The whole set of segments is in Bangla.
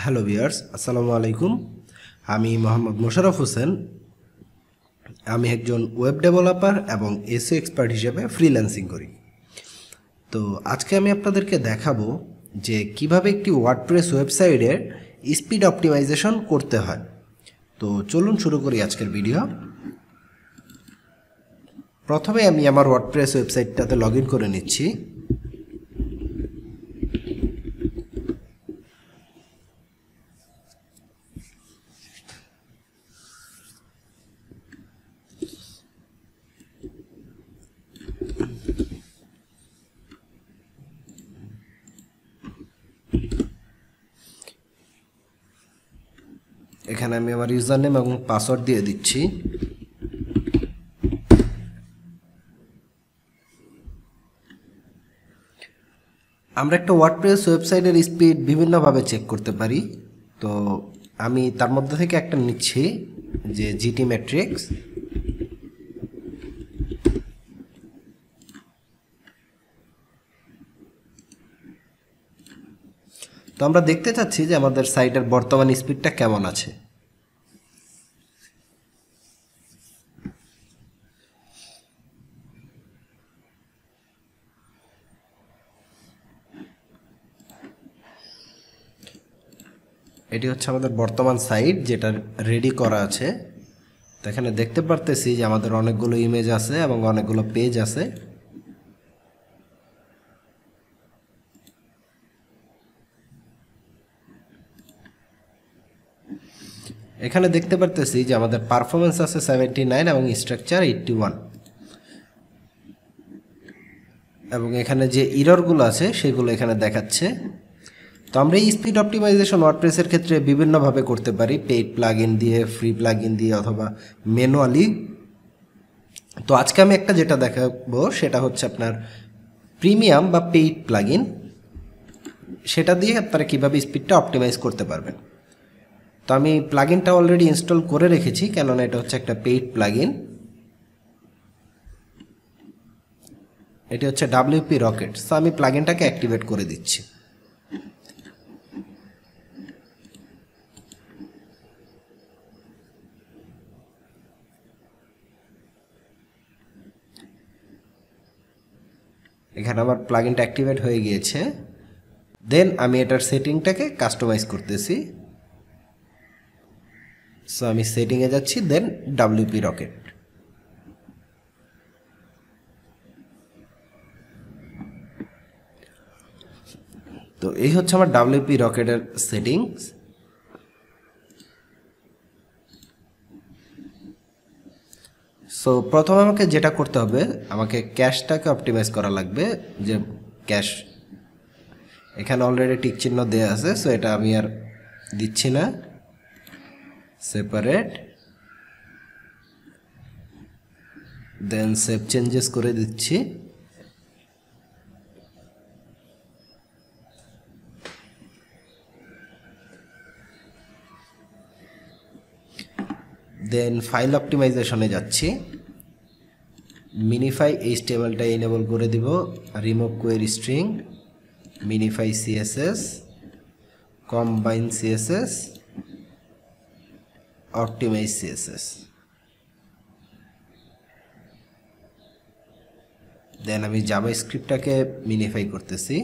হ্যালো ভিউয়ার্স, আসসালামু আলাইকুম। আমি মোহাম্মদ মোশাররফ হোসেন। আমি একজন ওয়েব ডেভেলপার এবং এসইও এক্সপার্ট হিসেবে ফ্রিল্যান্সিং করি। তো আজকে আমি আপনাদেরকে দেখাবো যে কিভাবে একটি ওয়ার্ডপ্রেস ওয়েবসাইটের স্পিড অপটিমাইজেশন করতে হয়। তো চলুন শুরু করি আজকের ভিডিও। প্রথমে আমি আমার ওয়ার্ডপ্রেস ওয়েবসাইটটাতে লগ ইন করে নিচ্ছি। এখানে আমি আমার ইউজার নেম এবং পাসওয়ার্ড দিয়ে দিচ্ছি। আমরা একটা ওয়ার্ডপ্রেস ওয়েবসাইটের স্পিড বিভিন্নভাবে চেক করতে পারি। তো আমি তার মধ্যে থেকে একটা নিচ্ছি, যে জিটি ম্যাট্রিক্স। তো আমরা দেখতে চাচ্ছি যে আমাদের সাইটের বর্তমান স্পিডটা কেমন আছে। এটি হচ্ছে আমাদের বর্তমান সাইট, যেটা রেডি করা আছে। তো এখানে দেখতে পারতেছি যে আমাদের অনেকগুলো ইমেজ আছে এবং অনেকগুলো পেজ আছে। এখানে দেখতে পারতেছি যে আমাদের পারফরমেন্স আছে 79 এবং স্ট্রাকচার 81, এবং এখানে যে ইররগুলো আছে সেগুলো এখানে দেখাচ্ছে। তো আমরা এই স্পিড অপটিমাইজেশন ওয়ার্ডপ্রেসের ক্ষেত্রে বিভিন্নভাবে করতে পারি, পেইড প্লাগইন দিয়ে, ফ্রি প্লাগইন দিয়ে, অথবা ম্যানুয়ালি। তো আজকে আমি একটা যেটা দেখাবো সেটা হচ্ছে আপনার প্রিমিয়াম বা পেইড প্লাগইন। সেটা দিয়ে আপনারা কীভাবে স্পিডটা অপটিমাইজ করতে পারবেন। তো আমি প্লাগইনটা অলরেডি ইনস্টল করে রেখেছি, কেননা এটা হচ্ছে একটা পেইড প্লাগইন। এটি হচ্ছে WP রকেট। সো আমি প্লাগইনটাকে অ্যাক্টিভেট করে দিচ্ছি। এখানে আমার প্লাগইনটা অ্যাক্টিভেট হয়ে গিয়েছে। দেন আমি এটার সেটিংটাকে কাস্টমাইজ করতেছি। সো আমি সেটিংয়ে যাচ্ছি, দেন WP রকেট। তো এই হচ্ছে আমার WP রকেটের সেটিংস। সো প্রথমে আমাকে যেটা করতে হবে, আমাকে ক্যাশটাকে অপটিমাইজ করা লাগবে। যে ক্যাশ এখানে অলরেডি টিক চিহ্ন দেওয়া আছে, সো এটা আমি আর দিচ্ছি না। সেপারেট, দেন সেভ চেঞ্জেস করে দিচ্ছি। দেন ফাইল অপটিমাইজেশনে যাচ্ছি। মিনিফাই HTML-টা এনেবল করে দিব। Remove query string, minify CSS, combine CSS, optimise CSS। Then আমি জাভাস্ক্রিপ্টটাকে মিনিফাই করতেছি।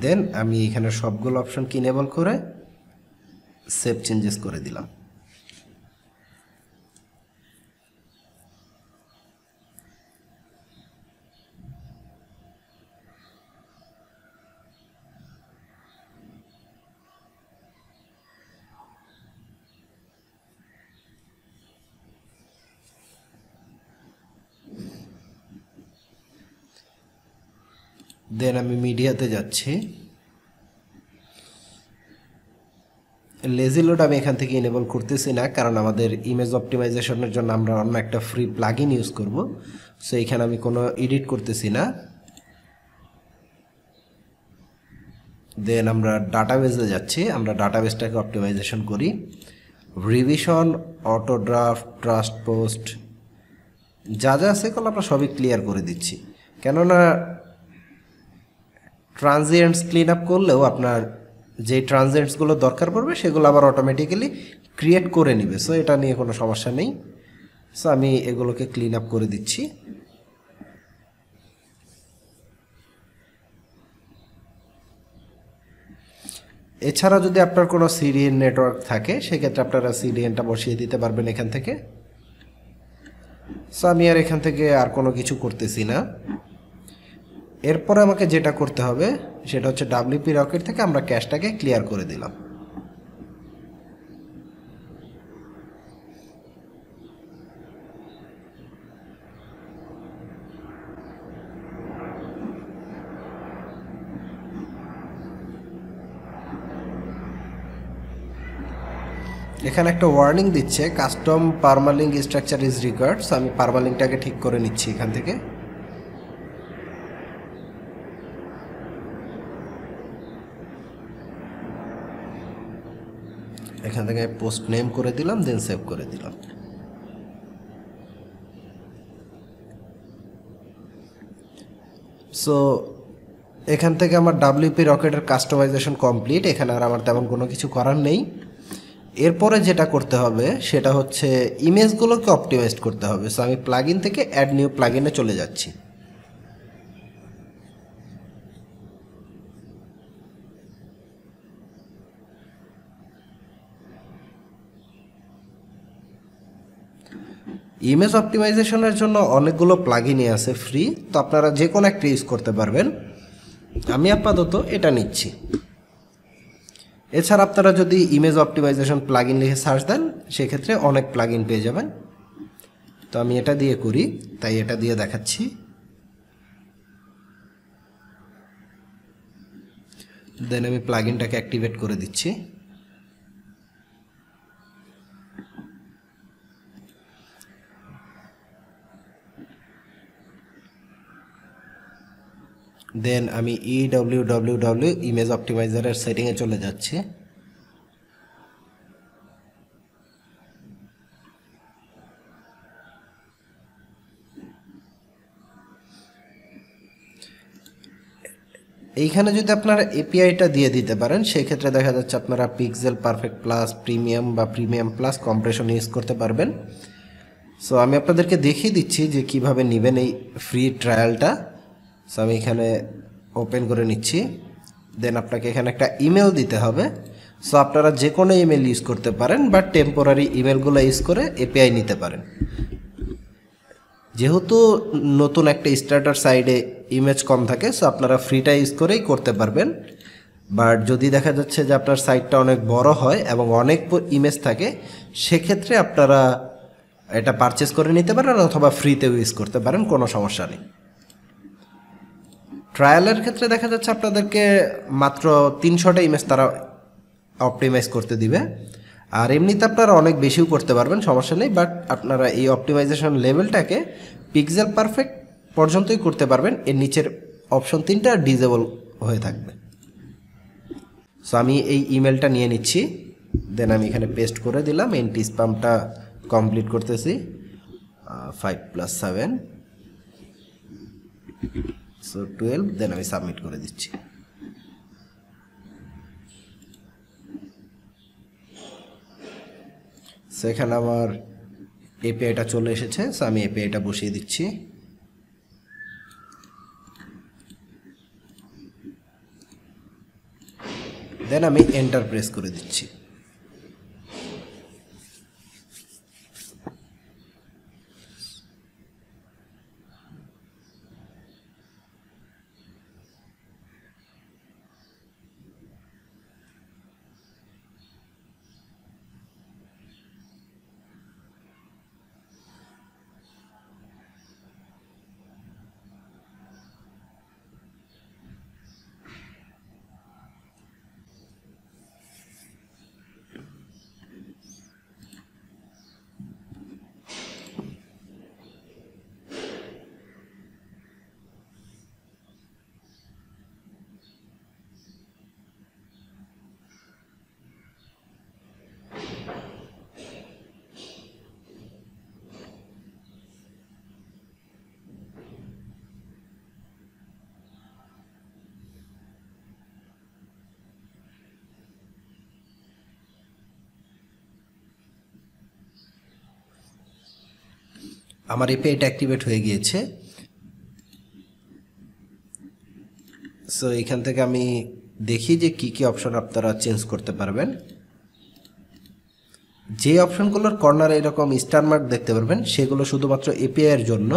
দেন আমি এখানে সবগুলো অপশনকে এনেবল করে সেভ চেঞ্জেস করে দিলাম। দেন আমি মিডিয়াতে যাচ্ছি। লেজি লোড আমি এখান থেকে এনেবল করতেছি না, কারণ আমাদের ইমেজ অপটিমাইজেশনের জন্য আমরা অন্য একটা ফ্রি প্লাগইন ইউজ করব। সো এখানে আমি কোনো এডিট করতেছি না। দেন আমরা ডাটাবেসে যাচ্ছি। আমরা ডাটাবেসটাকে অপটিমাইজেশন করি। Revision, auto draft, trust post, যা যা আছে সেগুলো আমরা সবই ক্লিয়ার করে দিচ্ছি, কেননা ট্রানজিয়েন্টস ক্লিন আপ করলেও আপনার যে ট্রানজিয়েন্টসগুলো দরকার পড়বে সেগুলো আবার অটোমেটিক্যালি ক্রিয়েট করে নেবে। সো এটা নিয়ে কোনো সমস্যা নেই। সো আমি এগুলোকে ক্লিন আপ করে দিচ্ছি। এছাড়া যদি আপনার কোনো সিডিএন নেটওয়ার্ক থাকে সেক্ষেত্রে আপনারা সিডিএনটা বসিয়ে দিতে পারবেন এখান থেকে। সো আমি আর এখান থেকে আর কোনো কিছু করতেছি না। এরপরে আমাকে যেটা করতে হবে সেটা হচ্ছে ডাব্লিউপি রকেট থেকে আমরা ক্যাশটাকে ক্লিয়ার করে দিলাম। এখানে একটা ওয়ার্নিং দিচ্ছে custom permalink structure is required. আমি পারমালিঙ্কটাকে ঠিক করে নিচ্ছি এখান থেকে। এখান থেকে পোস্ট নেম করে দিলাম, দেন সেভ করে দিলাম। সো এখান থেকে আমার ডাব্লিউপি রকেটের কাস্টমাইজেশন কমপ্লিট। এখানে আর আমার তেমন কোনো কিছু করার নেই। এরপরে যেটা করতে হবে সেটা হচ্ছে ইমেজগুলোকে অপটিমাইজ করতে হবে। সো আমি প্লাগইন থেকে অ্যাড নিউ প্লাগইনে চলে যাচ্ছি। ইমেজ অপটিমাইজেশনের জন্য অনেকগুলো প্লাগইনই আছে ফ্রি, তো আপনারা যে কোনো একটা ইউজ করতে পারবেন। আমি আপাতত এটা নিচ্ছি। এছাড়া আপনারা যদি ইমেজ অপটিমাইজেশন প্লাগইন লিখে সার্চ দেন সেক্ষেত্রে অনেক প্লাগইন পেয়ে যাবেন। তো আমি এটা দিয়ে করি, তাই এটা দিয়ে দেখাচ্ছি। দেন আমি প্লাগইনটাকে অ্যাক্টিভেট করে দিচ্ছি। দেন আমি EWWW ইমেজ অপটিমাইজারের সেটিংয়ে চলে যাচ্ছি। এইখানে যদি আপনারা এপিআইটা দিয়ে দিতে পারেন সেক্ষেত্রে দেখা যাচ্ছে আপনারা পিক্সেল পারফেক্ট প্লাস প্রিমিয়াম বা প্রিমিয়াম প্লাস কম্প্রেশন ইউজ করতে পারবেন। সো আমি আপনাদেরকে দেখিয়ে দিচ্ছি যে কিভাবে নেবেন এই ফ্রি ট্রায়ালটা। সো আমি এখানে ওপেন করে নিচ্ছি। দেন আপনাকে এখানে একটা ইমেল দিতে হবে। সো আপনারা যে কোনো ইমেল ইউজ করতে পারেন, বাট টেম্পোরারি ইমেলগুলো ইউজ করে এপিআই নিতে পারেন। যেহেতু নতুন একটা স্টার্টার সাইডে ইমেজ কম থাকে, সো আপনারা ফ্রিটা ইউজ করেই করতে পারবেন। বাট যদি দেখা যাচ্ছে যে আপনার সাইটটা অনেক বড় হয় এবং অনেক ইমেজ থাকে সেক্ষেত্রে আপনারা এটা পারচেস করে নিতে পারেন অথবা ফ্রিতেও ইউজ করতে পারেন, কোনো সমস্যা নেই। ট্রায়ালের ক্ষেত্রে দেখা যাচ্ছে আপনাদেরকে মাত্র 300টা ইমেজ তারা অপটিমাইজ করতে দিবে। আর এমনিতে আপনারা অনেক বেশিও করতে পারবেন, সমস্যা নেই। বাট আপনারা এই অপটিমাইজেশন লেভেলটাকে পিক্সেল পারফেক্ট পর্যন্তই করতে পারবেন। এর নিচের অপশন 3টা ডিজেবল হয়ে থাকবে। সো আমি এই ইমেলটা নিয়ে নিচ্ছি। দেন আমি এখানে পেস্ট করে দিলাম। এন্টি স্প্যামটা কমপ্লিট করতেছি। 5+7 সো 12। দেন আমি সাবমিট করে দিচ্ছি। সো এখানে আমার এপিআইটা চলে এসেছে। সো আমি এপিআইটা বসিয়ে দিচ্ছি। দেন আমি এন্টার প্রেস করে দিচ্ছি। আমার এই পেট অ্যাক্টিভেট হয়ে গিয়েছে। সো এখান থেকে আমি দেখি যে কি কি অপশন আপনারা চেঞ্জ করতে পারবেন। যে অপশনগুলোর কর্নারে এরকম স্টার মার্ক দেখতে পারবেন সেগুলো শুধুমাত্র এপিআই এর জন্য।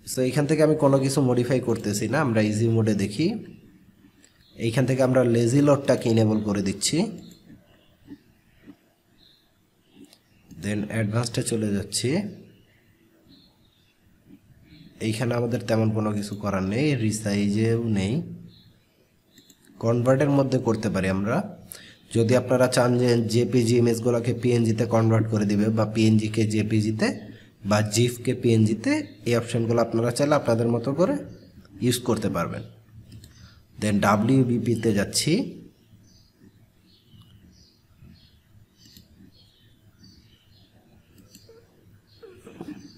সো এইখান থেকে আমি কোনো কিছু মডিফাই করতেছি না, আমরা ইজি মোডে দেখি। এইখান থেকে আমরা লেজি লোডটাকে ইনেবল করে দিচ্ছি, দেন অ্যাডভান্সডে চলে যাচ্ছি। এইখানে আমাদের তেমন কোনো কিছু করার নেই, রিসাইজেও নেই, কনভার্টের মধ্যে করতে পারি আমরা। যদি আপনারা চান যে জেপিজি ইমেজগুলোকে পিএনজিতে কনভার্ট করে দিবে, বা পিএনজিকে জেপিজিতে, বা জিফকে পিএনজিতে, এই অপশানগুলো আপনারা চাইলে আপনাদের মতো করে ইউজ করতে পারবেন। দেন ডাব্লিউবিপিতে যাচ্ছি,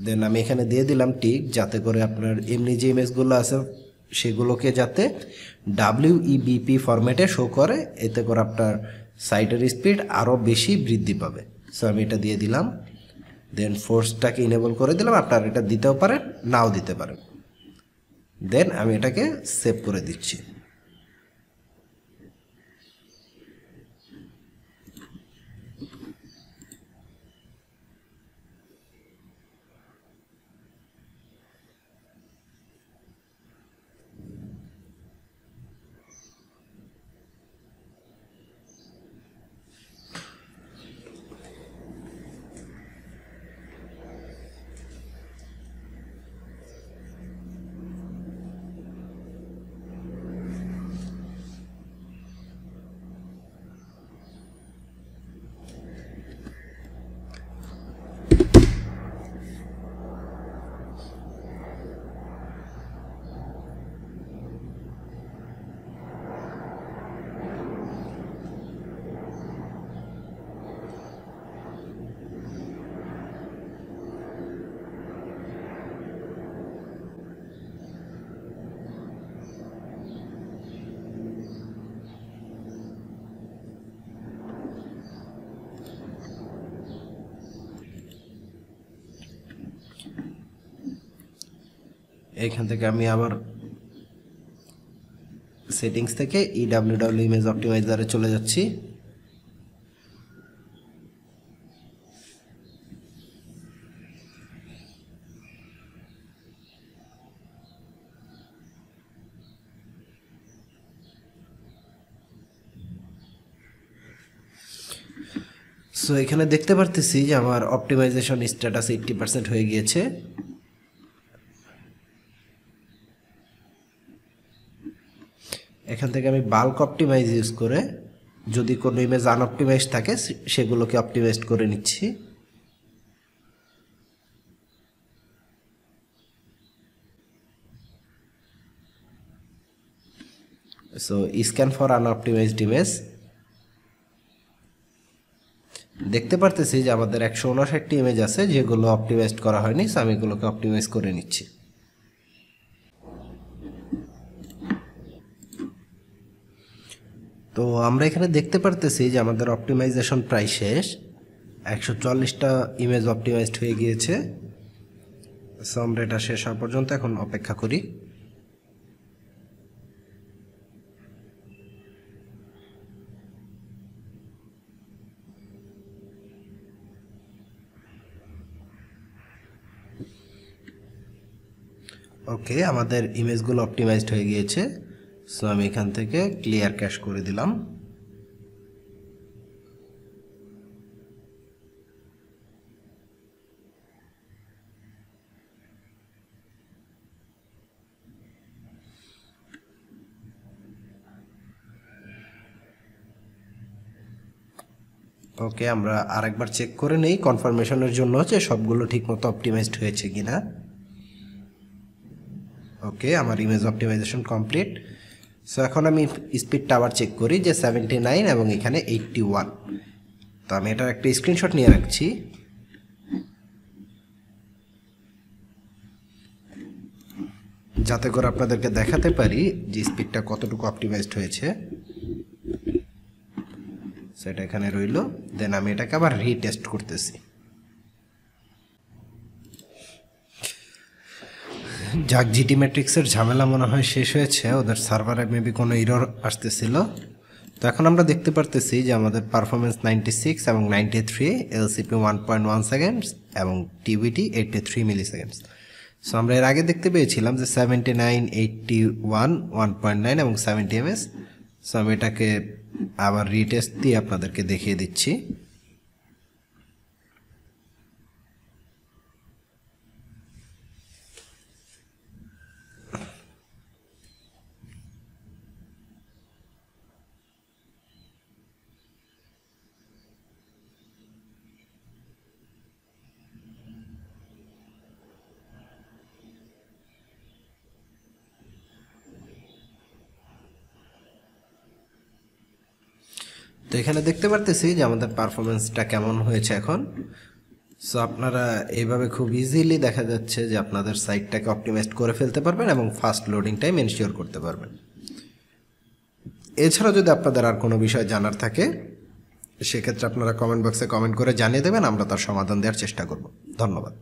দেন আমি এখানে দিয়ে দিলাম টিক, যাতে করে আপনার এমনি যে ইমেজগুলো আছে সেগুলোকে যাতে ডাব্লিউইবিপি ফরম্যাটে শো করে, এতে করে আপনার সাইটের স্পিড আরও বেশি বৃদ্ধি পাবে। সো আমি এটা দিয়ে দিলাম, দেন ফোর্সটাকে ইনেবল করে দিলাম। আপনারা এটা দিতেও পারেন, নাও দিতে পারেন। দেন আমি এটাকে সেভ করে দিচ্ছি। এখান থেকে আমি আবার সেটিংস থেকে ইডাব্লিউডাব্লিউ ইমেজ অপটিমাইজারে চলে যাচ্ছি। সো এখানে দেখতে পারতেছি যে আমার অপটিমাইজেশন স্ট্যাটাস 80% হয়ে গিয়েছে। এখান থেকে আমি বাল্ক অপটিমাইজ ইউজ করে যদি কোনো ইমেজ আনঅপটিমাইজ থাকে সেগুলোকে অপটিমাইজ করে নিচ্ছি। সো স্ক্যান ফর আনঅপটিমাইজড ইমেজ, দেখতে পারতেছি যে আমাদের 159টি ইমেজ আছে যেগুলো অপটিমাইজড করা হয়নি। সো আমি এগুলোকে অপটিমাইজ করে নিচ্ছি। তো আমরা এখানে দেখতে পারতেছি যে আমাদের অপটিমাইজেশন প্রায় শেষ, 144টা ইমেজ অপটিমাইজড হয়ে গিয়েছে। সো আমরা এটা শেষ হওয়া পর্যন্ত এখন অপেক্ষা করি। ওকে, আমাদের ইমেজগুলো অপটিমাইজড হয়ে গিয়েছে। সো আমি এখান থেকে ক্লিয়ার ক্যাশ করে দিলাম। ওকে, আমরা আরেকবার চেক করে নেই কনফার্মেশনের জন্য যে সবগুলো ঠিকমতো অপটিমাইজড হয়েছে কিনা। ওকে, আমার ইমেজ অপটিমাইজেশন কমপ্লিট। সো এখন আমি স্পিডটা আবার চেক করি যে 79 এবং এখানে 81। তো আমি এটার একটা স্ক্রিনশট নিয়ে রাখছি। যাতে করে আপনাদেরকে দেখাতে পারি যে স্পিডটা কতটুকু অপটিমাইজড হয়েছে। সো এটা এখানে রইল, দেন আমি এটাকে আবার রিটেস্ট করতেছি। যাক, জিটি ম্যাট্রিক্সের ঝামেলা মনে হয় শেষ হয়েছে, ওদের সার্ভারে মেবি কোনো এরর আসতেছিল। তো এখন আমরা দেখতে পারতেছি যে আমাদের পারফরমেন্স 96 এবং 93, এলসিপি 1.1 সেকেন্ডস এবং টিভিটি 83 মিলি সেকেন্ডস। সো আমরা এর আগে দেখতে পেয়েছিলাম যে 79, 81, 1.9 এবং 70 ms। সো আমি এটাকে আবার রিটেস্ট দিয়ে আপনাদেরকে দেখিয়ে দিচ্ছি। তো এখানে দেখতে পারতেছি যে আমাদের পারফরমেন্সটা কেমন হয়েছে এখন। সো আপনারা এইভাবে খুব ইজিলি দেখা যাচ্ছে যে আপনাদের সাইটটাকে অপটিমাইজ করে ফেলতে পারবেন এবং ফাস্ট লোডিং টাইম এনশিওর করতে পারবেন। এছাড়া যদি আপনাদের আর কোনো বিষয় জানার থাকে সেক্ষেত্রে আপনারা কমেন্ট বক্সে কমেন্ট করে জানিয়ে দেবেন, আমরা তার সমাধান দেওয়ার চেষ্টা করব। ধন্যবাদ।